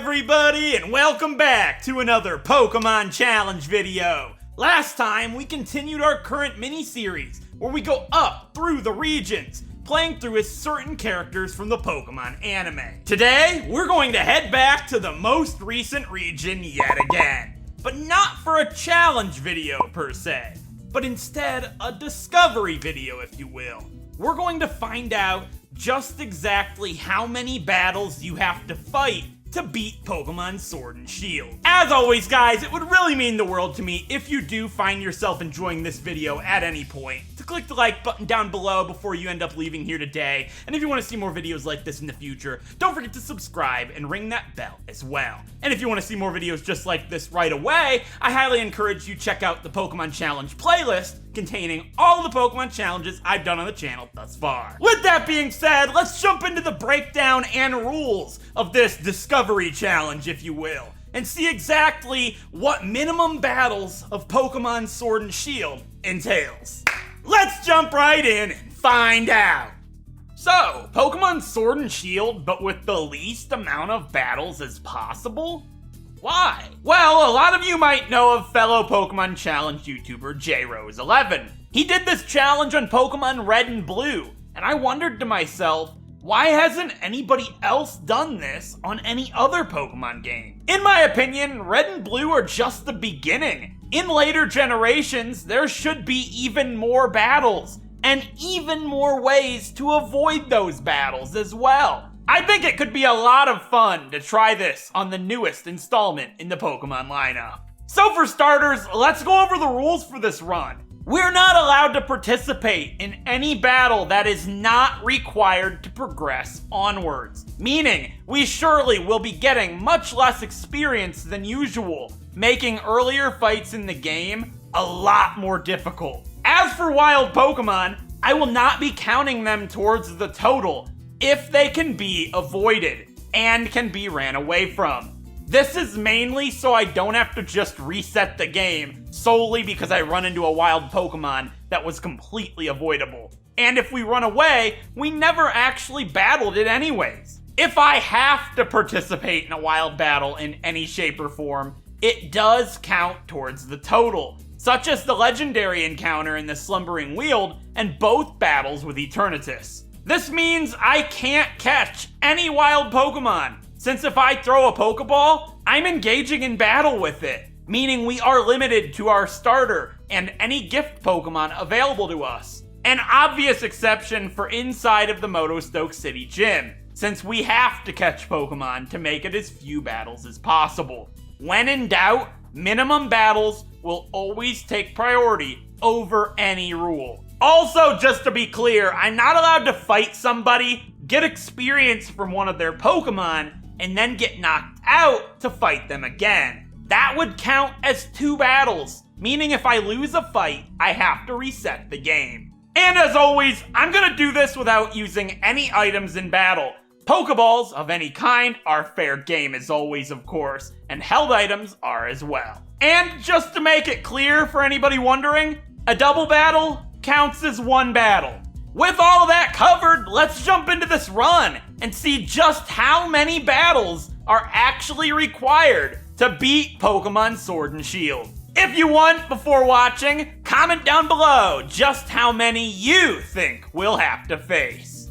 everybody, and welcome back to another Pokemon Challenge video. Last time, we continued our current mini-series, where we go up through the regions, playing through as certain characters from the Pokemon anime. Today, we're going to head back to the most recent region yet again. But not for a challenge video per se, but instead a discovery video, if you will. We're going to find out just exactly how many battles you have to fight to beat Pokemon Sword and Shield. As always, guys, it would really mean the world to me if you do find yourself enjoying this video at any point, to click the like button down below before you end up leaving here today. And if you want to see more videos like this in the future, don't forget to subscribe and ring that bell as well. And if you want to see more videos just like this right away, I highly encourage you check out the Pokemon Challenge playlist containing all the Pokemon challenges I've done on the channel thus far. With that being said, let's jump into the breakdown and rules of this discovery challenge, if you will, and see exactly what minimum battles of Pokemon Sword and Shield entails. Let's jump right in and find out. So, Pokemon Sword and Shield, but with the least amount of battles as possible? Why? Well, a lot of you might know of fellow Pokemon Challenge YouTuber JRose11. He did this challenge on Pokemon Red and Blue, and I wondered to myself, why hasn't anybody else done this on any other Pokemon game? In my opinion, Red and Blue are just the beginning. In later generations, there should be even more battles, and even more ways to avoid those battles as well. I think it could be a lot of fun to try this on the newest installment in the Pokemon lineup. So for starters, let's go over the rules for this run. We're not allowed to participate in any battle that is not required to progress onwards, meaning we surely will be getting much less experience than usual, making earlier fights in the game a lot more difficult. As for wild Pokemon, I will not be counting them towards the total if they can be avoided and can be ran away from. This is mainly so I don't have to just reset the game solely because I run into a wild Pokemon that was completely avoidable. And if we run away, we never actually battled it anyways. If I have to participate in a wild battle in any shape or form, it does count towards the total, such as the legendary encounter in the Slumbering Weald and both battles with Eternatus. This means I can't catch any wild Pokemon, since if I throw a Pokeball, I'm engaging in battle with it, meaning we are limited to our starter and any gift Pokemon available to us. An obvious exception for inside of the Motostoke City Gym, since we have to catch Pokemon to make it as few battles as possible. When in doubt, minimum battles will always take priority over any rule. Also, just to be clear, I'm not allowed to fight somebody, get experience from one of their Pokemon, and then get knocked out to fight them again. That would count as 2 battles, meaning if I lose a fight, I have to reset the game. And as always, I'm gonna do this without using any items in battle. Pokeballs of any kind are fair game as always, of course, and held items are as well. And just to make it clear for anybody wondering, a double battle counts as 1 battle. With all of that covered, let's jump into this run and see just how many battles are actually required to beat Pokemon Sword and Shield. If you want, before watching, comment down below just how many you think we'll have to face.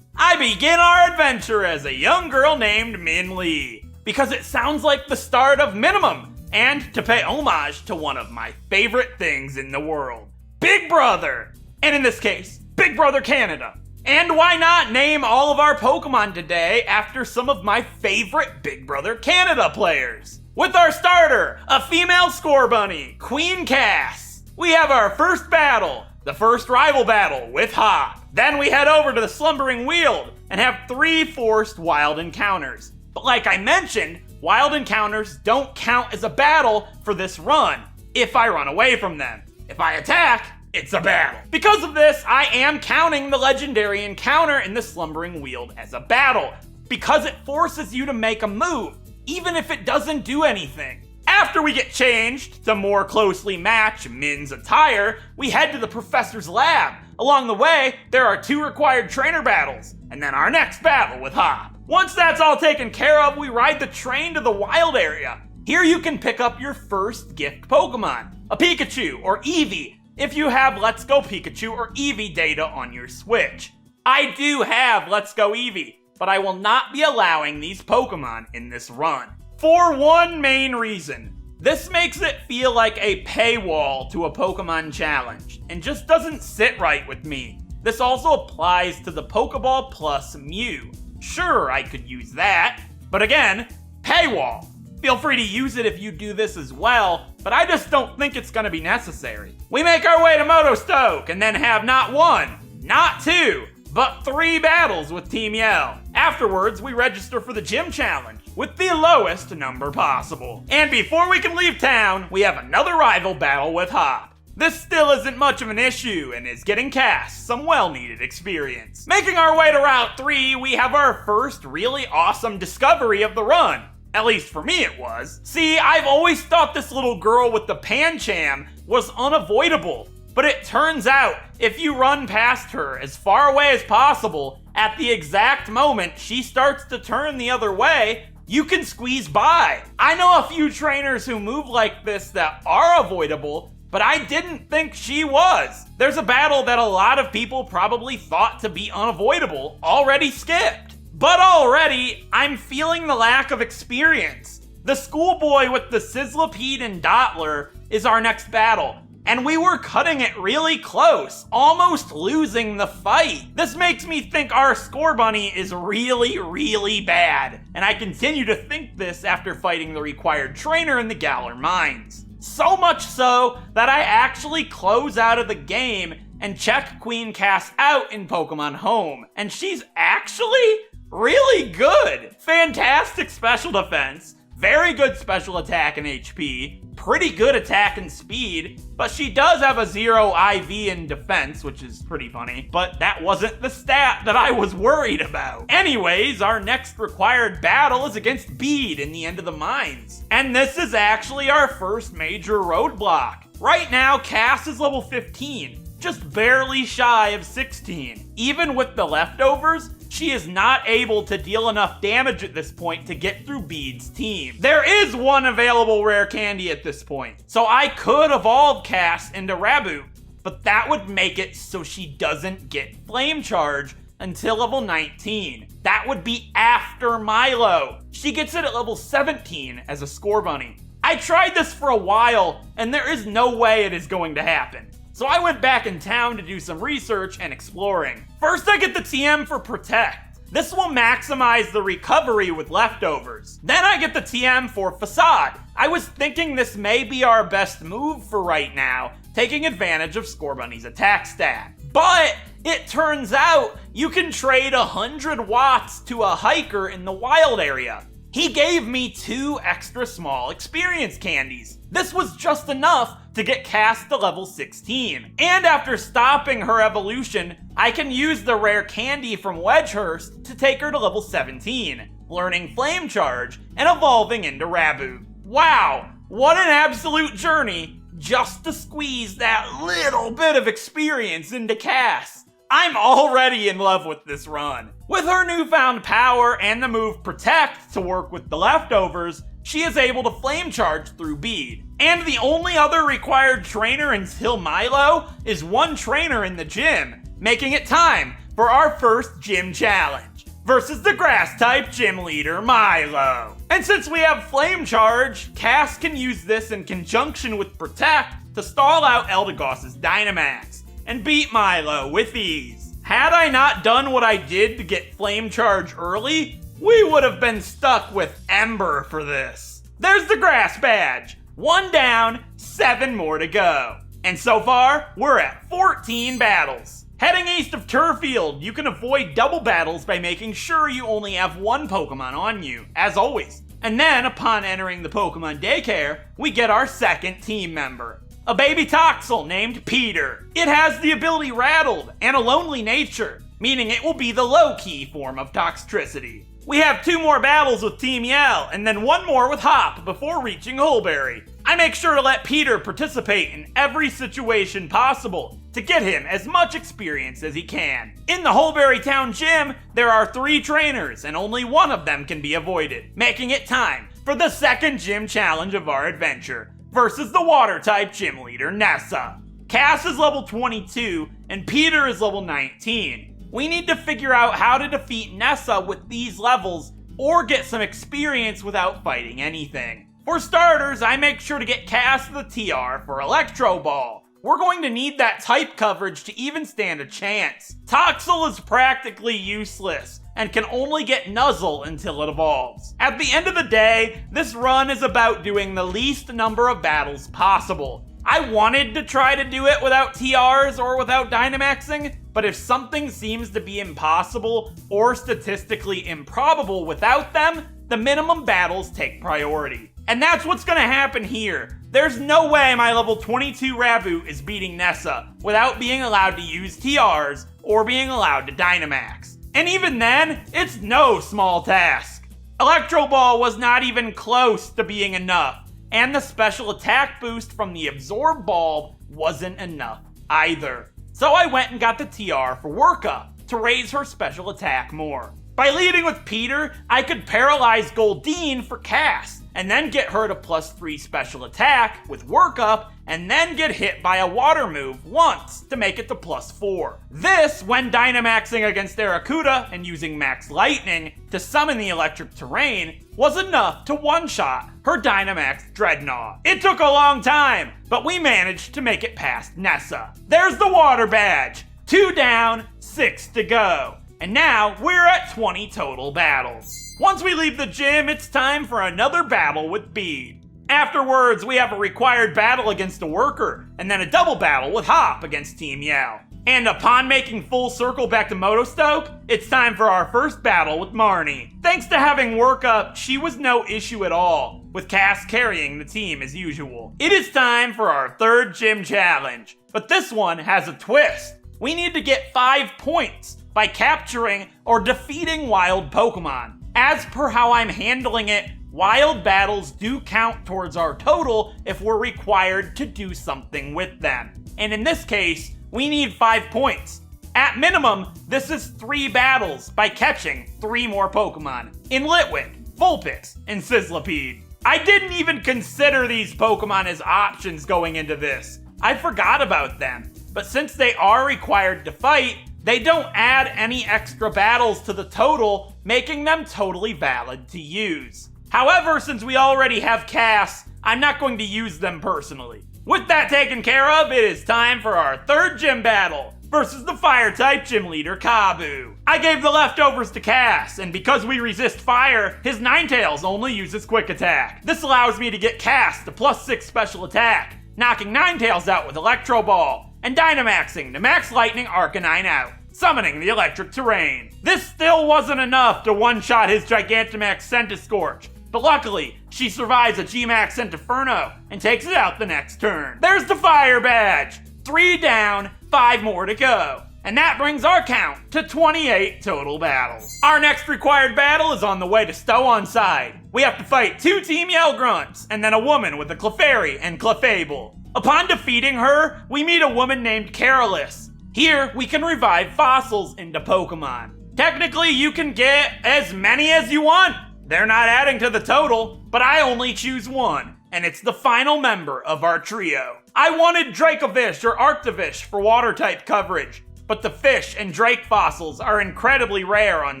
I begin our adventure as a young girl named Min Lee, because it sounds like the start of Minimum, and to pay homage to one of my favorite things in the world, Big Brother, and in this case, Big Brother Canada. And why not name all of our Pokemon today after some of my favorite Big Brother Canada players? With our starter, a female Scorbunny, Queen Cass. We have our first battle, the first rival battle with Hop. Then we head over to the Slumbering Weald and have 3 forced wild encounters. But like I mentioned, wild encounters don't count as a battle for this run if I run away from them. If I attack, it's a battle. Because of this, I am counting the legendary encounter in the Slumbering Weald as a battle, because it forces you to make a move, even if it doesn't do anything. After we get changed to more closely match Min's attire, we head to the professor's lab. Along the way, there are 2 required trainer battles, and then our next battle with Hop. Once that's all taken care of, we ride the train to the wild area. Here you can pick up your first gift Pokemon, a Pikachu or Eevee, if you have Let's Go Pikachu or Eevee data on your Switch. I do have Let's Go Eevee, but I will not be allowing these Pokemon in this run. For one main reason. This makes it feel like a paywall to a Pokemon challenge, and just doesn't sit right with me. This also applies to the Pokeball Plus Mew. Sure, I could use that, but again, paywall. Feel free to use it if you do this as well, but I just don't think it's gonna be necessary. We make our way to Motostoke, and then have not one, not two, but 3 battles with Team Yell. Afterwards, we register for the gym challenge with the lowest number possible. And before we can leave town, we have another rival battle with Hop. This still isn't much of an issue and is getting Cass some well-needed experience. Making our way to Route 3, we have our first really awesome discovery of the run. At least for me it was. See, I've always thought this little girl with the Pancham was unavoidable. But it turns out, if you run past her as far away as possible, at the exact moment she starts to turn the other way, you can squeeze by. I know a few trainers who move like this that are avoidable, but I didn't think she was. There's a battle that a lot of people probably thought to be unavoidable already skipped. But already, I'm feeling the lack of experience. The schoolboy with the Sizzlipede and Dottler is our next battle. And we were cutting it really close, almost losing the fight. This makes me think our Scorbunny is really, really bad. And I continue to think this after fighting the required trainer in the Galar Mines. So much so that I actually close out of the game and check Queen Cass out in Pokemon Home. And she's actually really good. Fantastic special defense. Very good special attack and HP, pretty good attack and speed, but she does have a 0 IV in defense, which is pretty funny, but that wasn't the stat that I was worried about. Anyways, our next required battle is against Bede in the End of the Mines, and this is actually our first major roadblock. Right now, Cass is level 15, just barely shy of 16. Even with the leftovers, she is not able to deal enough damage at this point to get through Bede's team. There is one available rare candy at this point, so I could evolve Cass into Raboot, but that would make it so she doesn't get Flame Charge until level 19. That would be after Milo. She gets it at level 17 as a Scorbunny. I tried this for a while, and there is no way it is going to happen. So I went back in town to do some research and exploring. First, I get the TM for Protect. This will maximize the recovery with leftovers. Then I get the TM for Facade. I was thinking this may be our best move for right now, taking advantage of Scorbunny's attack stat. But it turns out you can trade 100 watts to a hiker in the wild area. He gave me 2 extra small experience candies. This was just enough to get Cass to level 16. And after stopping her evolution, I can use the rare candy from Wedgehurst to take her to level 17, learning Flame Charge and evolving into Raboot. Wow, what an absolute journey just to squeeze that little bit of experience into Cass. I'm already in love with this run. With her newfound power and the move Protect to work with the leftovers, she is able to Flame Charge through Bede. And the only other required trainer until Milo is one trainer in the gym, making it time for our first gym challenge versus the Grass-type gym leader, Milo. And since we have Flame Charge, Cass can use this in conjunction with Protect to stall out Eldegoss's Dynamax and beat Milo with ease. Had I not done what I did to get Flame Charge early, we would have been stuck with Ember for this. There's the Grass badge. 1 down, 7 more to go. And so far, we're at 14 battles. Heading east of Turfield, you can avoid double battles by making sure you only have 1 Pokemon on you, as always. And then, upon entering the Pokemon daycare, we get our second team member. A baby Toxel named Peter. It has the ability Rattled and a lonely nature, meaning it will be the low-key form of Toxtricity. We have 2 more battles with Team Yell, and then 1 more with Hop before reaching Hulberry. I make sure to let Peter participate in every situation possible, to get him as much experience as he can. In the Holberry Town gym, there are 3 trainers and only one of them can be avoided, making it time for the second gym challenge of our adventure versus the water-type gym leader Nessa. Cass is level 22 and Peter is level 19. We need to figure out how to defeat Nessa with these levels or get some experience without fighting anything. For starters, I make sure to get Cass the TR for Electro Ball. We're going to need that type coverage to even stand a chance. Toxel is practically useless and can only get Nuzzle until it evolves. At the end of the day, this run is about doing the least number of battles possible. I wanted to try to do it without TRs or without Dynamaxing, but if something seems to be impossible or statistically improbable without them, the minimum battles take priority. And that's what's gonna happen here. There's no way my level 22 Raboot is beating Nessa without being allowed to use TRs or being allowed to Dynamax. And even then, it's no small task. Electro Ball was not even close to being enough, and the special attack boost from the Absorb Bulb wasn't enough either. So I went and got the TR for Workup to raise her special attack more. By leading with Peter, I could paralyze Gordie for Cass, and then get her to +3 special attack with Workup, and then get hit by a water move once to make it to +4. This, when Dynamaxing against Arrokuda and using Max Lightning to summon the electric terrain, was enough to one-shot her Dynamax Dreadnought. It took a long time, but we managed to make it past Nessa. There's the water badge. 2 down, 6 to go. And now, we're at 20 total battles. Once we leave the gym, it's time for another battle with Bede. Afterwards, we have a required battle against a worker, and then a double battle with Hop against Team Yell. And upon making full circle back to Motostoke, it's time for our first battle with Marnie. Thanks to having Workup, she was no issue at all, with Cass carrying the team as usual. It is time for our third gym challenge, but this one has a twist. We need to get 5 points by capturing or defeating wild Pokemon. As per how I'm handling it, wild battles do count towards our total if we're required to do something with them. And in this case, we need 5 points. At minimum, this is 3 battles by catching 3 more Pokemon in Litwick, Vulpix, and Sizzlipede. I didn't even consider these Pokemon as options going into this. I forgot about them, but since they are required to fight, they don't add any extra battles to the total, making them totally valid to use. However, since we already have Cass, I'm not going to use them personally. With that taken care of, it is time for our third gym battle versus the Fire-type gym leader Kabu. I gave the leftovers to Cass, and because we resist fire, his Ninetales only uses Quick Attack. This allows me to get Cass to +6 special attack, knocking Ninetales out with Electro Ball, and Dynamaxing to Max Lightning Arcanine out, summoning the electric terrain. This still wasn't enough to one-shot his Gigantamax Centiskorch, but luckily, she survives a G-Max Centiferno and takes it out the next turn. There's the Fire Badge! 3 down, 5 more to go. And that brings our count to 28 total battles. Our next required battle is on the way to Stow-on-Side. We have to fight 2 Team Yell Grunts, and then a woman with a Clefairy and Clefable. Upon defeating her, we meet a woman named Carolus. Here, we can revive fossils into Pokemon. Technically, you can get as many as you want. They're not adding to the total, but I only choose 1, and it's the final member of our trio. I wanted Dracovish or Arctovish for water-type coverage, but the fish and Drake fossils are incredibly rare on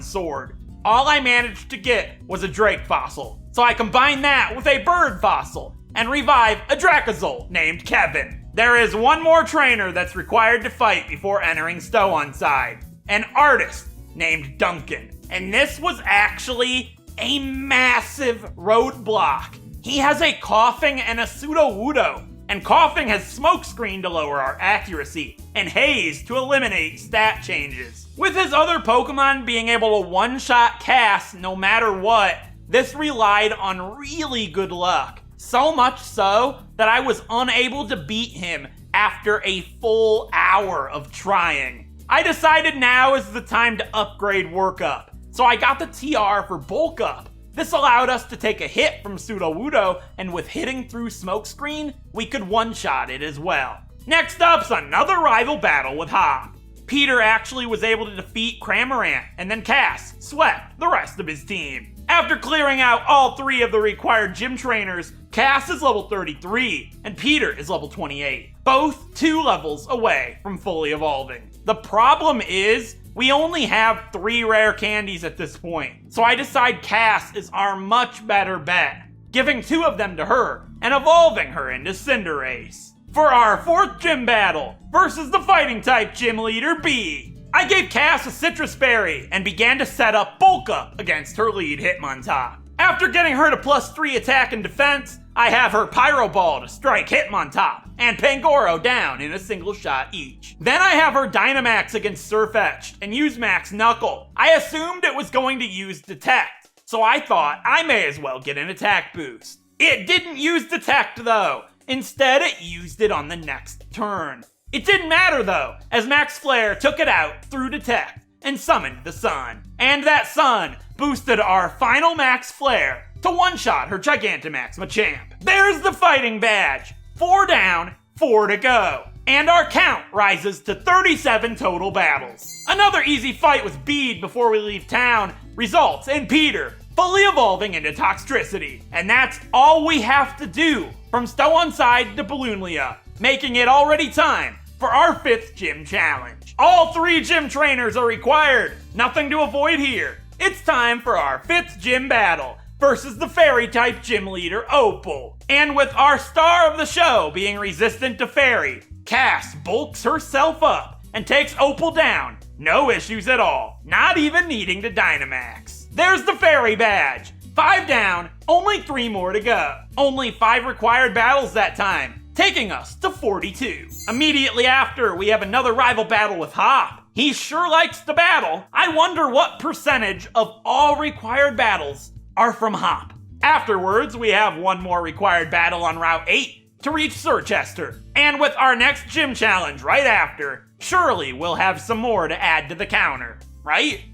Sword. All I managed to get was a Drake fossil, so I combined that with a bird fossil and revive a Dracozolt named Kevin. There is one more trainer that's required to fight before entering Stow-on-Side, an artist named Duncan. And this was actually a massive roadblock. He has a Coughing and a Sudowoodo, and Coughing has Smokescreen to lower our accuracy, and Haze to eliminate stat changes. With his other Pokemon being able to one-shot Cass no matter what, this relied on really good luck. So much so that I was unable to beat him after a full hour of trying. I decided now is the time to upgrade Workup, so I got the TR for Bulk Up. This allowed us to take a hit from Sudowoodo, and with hitting through Smokescreen, we could one-shot it as well. Next up's another rival battle with Hop. Peter actually was able to defeat Cramorant, and then Cass swept the rest of his team. After clearing out all 3 of the required gym trainers, Cass is level 33, and Peter is level 28. Both 2 levels away from fully evolving. The problem is, we only have 3 rare candies at this point, so I decide Cass is our much better bet, giving 2 of them to her and evolving her into Cinderace. For our 4th gym battle versus the fighting type gym leader B, I gave Cass a citrus berry and began to set up Bulk Up against her lead Hitmontop. After getting her to +3 attack and defense, I have her Pyro Ball to strike Hitmontop and Pangoro down in a single shot each. Then I have her Dynamax against Surfetch'd and use Max Knuckle. I assumed it was going to use Detect, so I thought I may as well get an attack boost. It didn't use Detect though. Instead, it used it on the next turn. It didn't matter though, as Max Flare took it out through Detect and summoned the Sun. And that Sun boosted our final Max Flare to one-shot her Gigantamax Machamp. There's the fighting badge. 4 down, 4 to go. And our count rises to 37 total battles. Another easy fight with Bede before we leave town results in Peter fully evolving into Toxtricity. And that's all we have to do from Stow-on-Side to Balloonlia, making it already time for our 5th gym challenge. All 3 gym trainers are required, nothing to avoid here. It's time for our 5th gym battle versus the fairy type gym leader Opal. And with our star of the show being resistant to fairy, Cass bulks herself up and takes Opal down. No issues at all, not even needing to Dynamax. There's the fairy badge. 5 down, only 3 more to go. Only 5 required battles that time, taking us to 42. Immediately after, we have another rival battle with Hop. He sure likes to battle. I wonder what percentage of all required battles are from Hop. Afterwards, we have one more required battle on Route 8 to reach Sirchester. And with our next gym challenge right after, surely we'll have some more to add to the counter. Right?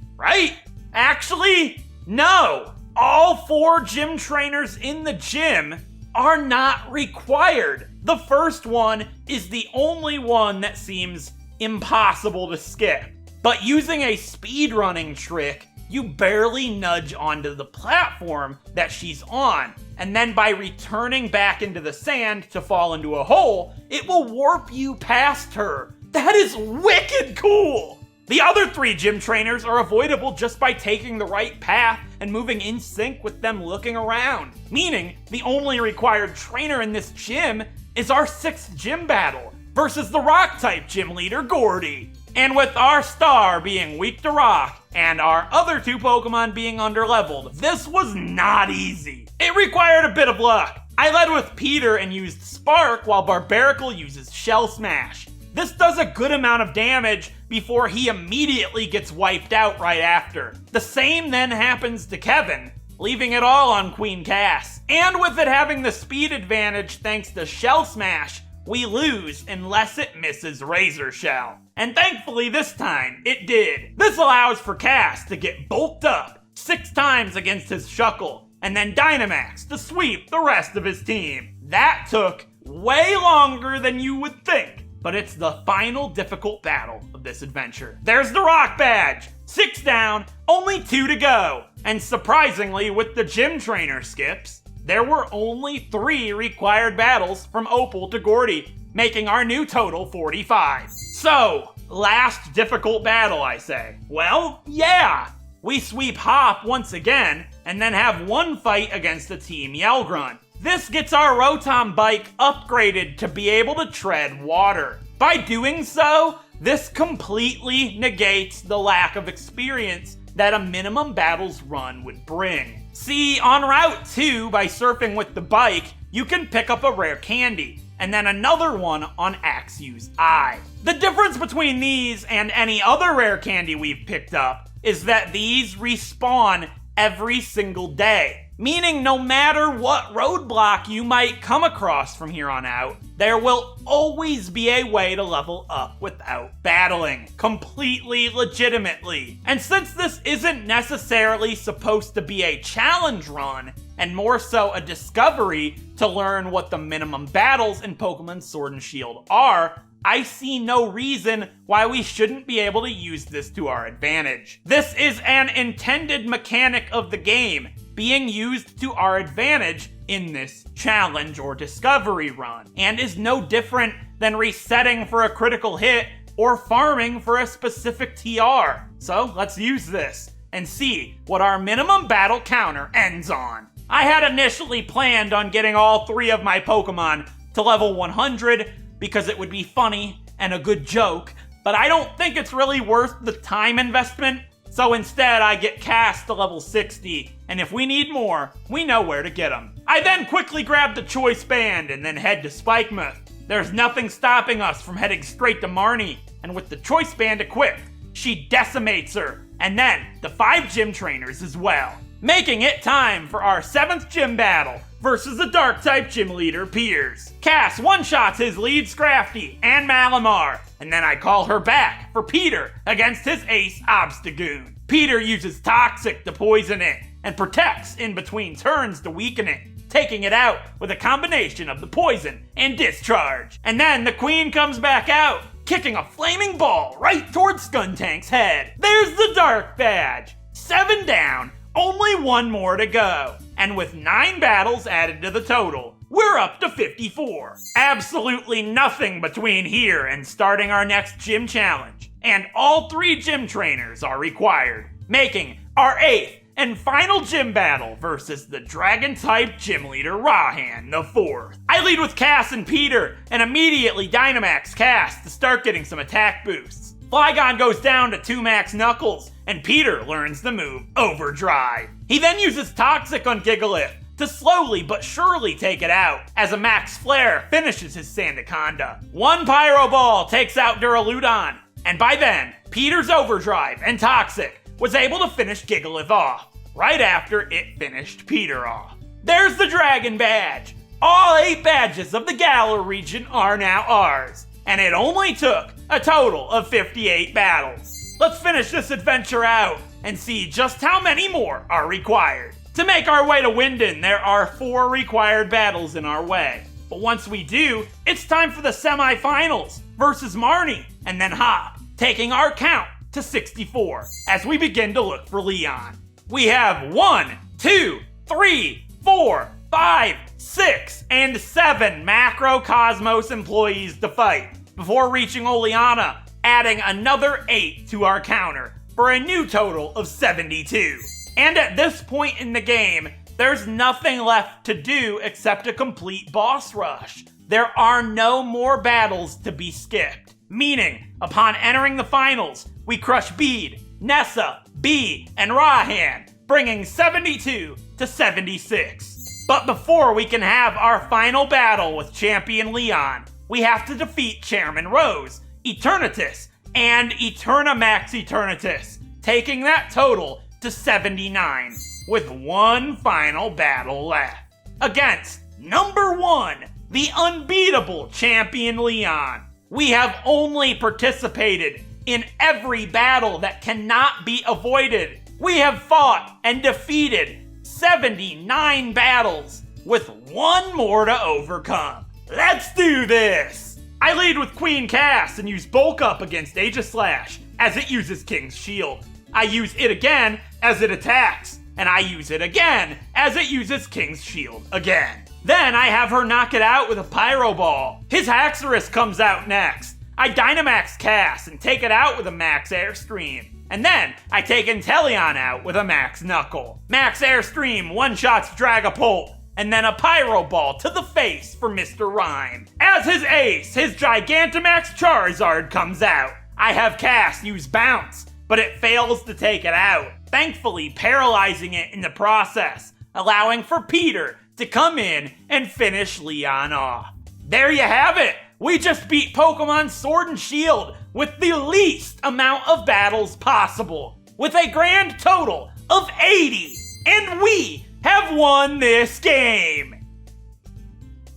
Actually, no. All 4 gym trainers in the gym are not required. The first one is the only one that seems impossible to skip. But using a speedrunning trick, you barely nudge onto the platform that she's on, and then by returning back into the sand to fall into a hole, it will warp you past her. That is wicked cool! The other 3 gym trainers are avoidable just by taking the right path and moving in sync with them looking around. Meaning, the only required trainer in this gym is our 6th gym battle versus the rock type gym leader Gordie. And with our star being weak to rock and our other 2 Pokemon being underleveled, this was not easy. It required a bit of luck. I led with Peter and used Spark while Barbaracle uses Shell Smash. This does a good amount of damage before he immediately gets wiped out right after. The same then happens to Kevin, leaving it all on Queen Cass. And with it having the speed advantage thanks to Shell Smash, we lose unless it misses Razor Shell. And thankfully this time, it did. This allows for Cass to get bulked up 6 times against his Shuckle, and then Dynamax to sweep the rest of his team. That took way longer than you would think, but it's the final difficult battle of this adventure. There's the rock badge. 6 down, only 2 to go. And surprisingly, with the gym trainer skips, there were only 3 required battles from Opal to Gordie, making our new total 45. So, last difficult battle, I say. Well, yeah. We sweep Hop once again, and then have one fight against the Team Yellgrunt. This gets our Rotom bike upgraded to be able to tread water. By doing so, this completely negates the lack of experience that a minimum battles run would bring. See, on Route 2, by surfing with the bike, you can pick up a rare candy, and then another one on Axew's Eye. The difference between these and any other rare candy we've picked up is that these respawn every single day. Meaning no matter what roadblock you might come across from here on out, there will always be a way to level up without battling, completely legitimately. And since this isn't necessarily supposed to be a challenge run, and more so a discovery to learn what the minimum battles in Pokemon Sword and Shield are, I see no reason why we shouldn't be able to use this to our advantage. This is an intended mechanic of the game, being used to our advantage in this challenge or discovery run, and is no different than resetting for a critical hit or farming for a specific TR. So let's use this and see what our minimum battle counter ends on. I had initially planned on getting all 3 of my Pokemon to level 100 because it would be funny and a good joke, but I don't think it's really worth the time investment, so instead I get Cass to level 60, and if we need more, we know where to get them. I then quickly grab the Choice Band and then head to Spikemuth. There's nothing stopping us from heading straight to Marnie, and with the Choice Band equipped, she decimates her, and then the 5 gym trainers as well. Making it time for our 7th gym battle versus the Dark-type gym leader, Piers. Cass one-shots his lead Scrafty and Malamar, and then I call her back for Peter against his ace Obstagoon. Peter uses Toxic to poison it, and protects in between turns to weaken it, taking it out with a combination of the poison and discharge. And then the Queen comes back out, kicking a flaming ball right towards Skuntank's head. There's the Dark Badge. 7 down, only 1 more to go. And with 9 battles added to the total, we're up to 54. Absolutely nothing between here and starting our next gym challenge. And all 3 gym trainers are required, making our 8th and final gym battle versus the Dragon-type gym leader Raihan the 4th. I lead with Cass and Peter, and immediately Dynamax Cass to start getting some attack boosts. Flygon goes down to 2 max Knuckles, and Peter learns the move Overdrive. He then uses Toxic on Gigalith to slowly but surely take it out, as a Max Flare finishes his Sandaconda. 1 Pyro Ball takes out Duraludon, and by then, Peter's Overdrive and Toxic was able to finish Gigalith off, right after it finished Peter off. There's the Dragon Badge! All 8 badges of the Galar region are now ours, and it only took a total of 58 battles. Let's finish this adventure out and see just how many more are required. To make our way to Winden, there are 4 required battles in our way. But once we do, it's time for the semifinals versus Marnie, and then Hop, taking our count to 64 as we begin to look for Leon. We have 1, 2, 3, 4, 5, 6, and 7 Macrocosmos employees to fight before reaching Oleana, adding another 8 to our counter for a new total of 72. And at this point in the game, there's nothing left to do except a complete boss rush. There are no more battles to be skipped, meaning upon entering the finals, we crush Bede, Nessa, Bee, and Raihan, bringing 72 to 76. But before we can have our final battle with Champion Leon, we have to defeat Chairman Rose, Eternatus, and Eternamax Eternatus, taking that total to 79, with 1 final battle left. Against number 1, the unbeatable Champion Leon. We have only participated in every battle that cannot be avoided. We have fought and defeated 79 battles, with 1 more to overcome. Let's do this! I lead with Queen Cass and use Bulk Up against Aegislash, as it uses King's Shield. I use it again as it attacks, and I use it again as it uses King's Shield again. Then I have her knock it out with a Pyro Ball. His Haxorus comes out next. I Dynamax Cass and take it out with a Max Airstream. And then I take Inteleon out with a Max Knuckle. Max Airstream one-shots Dragapult, and then a Pyro Ball to the face for Mr. Rhyme. As his ace, his Gigantamax Charizard comes out. I have Cass use Bounce, but it fails to take it out, thankfully paralyzing it in the process, allowing for Peter to come in and finish Leon off. There you have it! We just beat Pokemon Sword and Shield with the least amount of battles possible, with a grand total of 80, and we have won this game!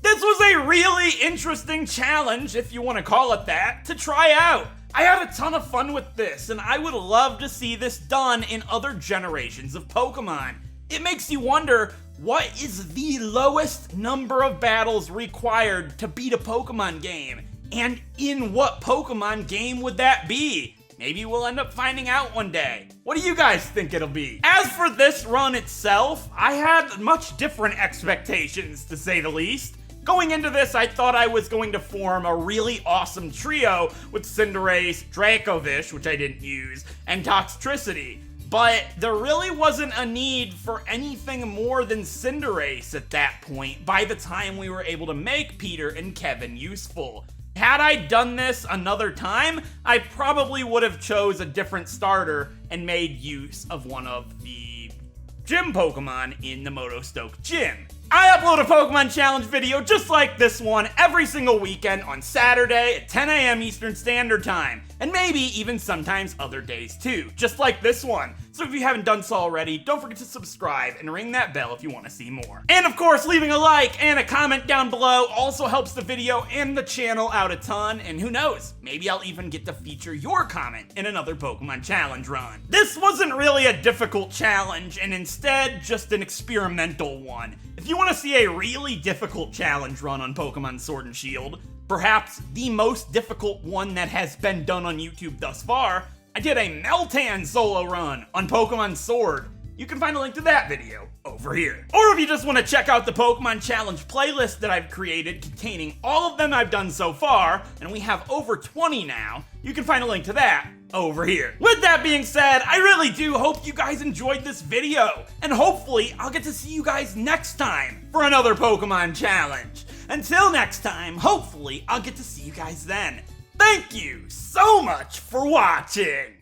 This was a really interesting challenge, if you want to call it that, to try out. I had a ton of fun with this, and I would love to see this done in other generations of Pokemon. It makes you wonder, what is the lowest number of battles required to beat a Pokemon game? And in what Pokemon game would that be? Maybe we'll end up finding out one day. What do you guys think it'll be? As for this run itself, I had much different expectations, to say the least. Going into this, I thought I was going to form a really awesome trio with Cinderace, Dracovish, which I didn't use, and Toxtricity. But there really wasn't a need for anything more than Cinderace at that point by the time we were able to make Peter and Kevin useful. Had I done this another time, I probably would have chose a different starter and made use of one of the gym Pokemon in the Motostoke Gym. I upload a Pokemon Challenge video just like this one every single weekend on Saturday at 10 a.m. Eastern Standard Time, and maybe even sometimes other days too, just like this one. So if you haven't done so already, don't forget to subscribe and ring that bell if you want to see more. And of course, leaving a like and a comment down below also helps the video and the channel out a ton, and who knows, maybe I'll even get to feature your comment in another Pokemon Challenge run. This wasn't really a difficult challenge, and instead just an experimental one. If you want to see a really difficult challenge run on Pokemon Sword and Shield, perhaps the most difficult one that has been done on YouTube thus far, I did a Meltan solo run on Pokemon Sword. You can find a link to that video over here. Or if you just want to check out the Pokemon Challenge playlist that I've created containing all of them I've done so far, and we have over 20 now, you can find a link to that over here. With that being said, I really do hope you guys enjoyed this video, and hopefully I'll get to see you guys next time for another Pokemon Challenge. Until next time, hopefully I'll get to see you guys then. Thank you so much for watching!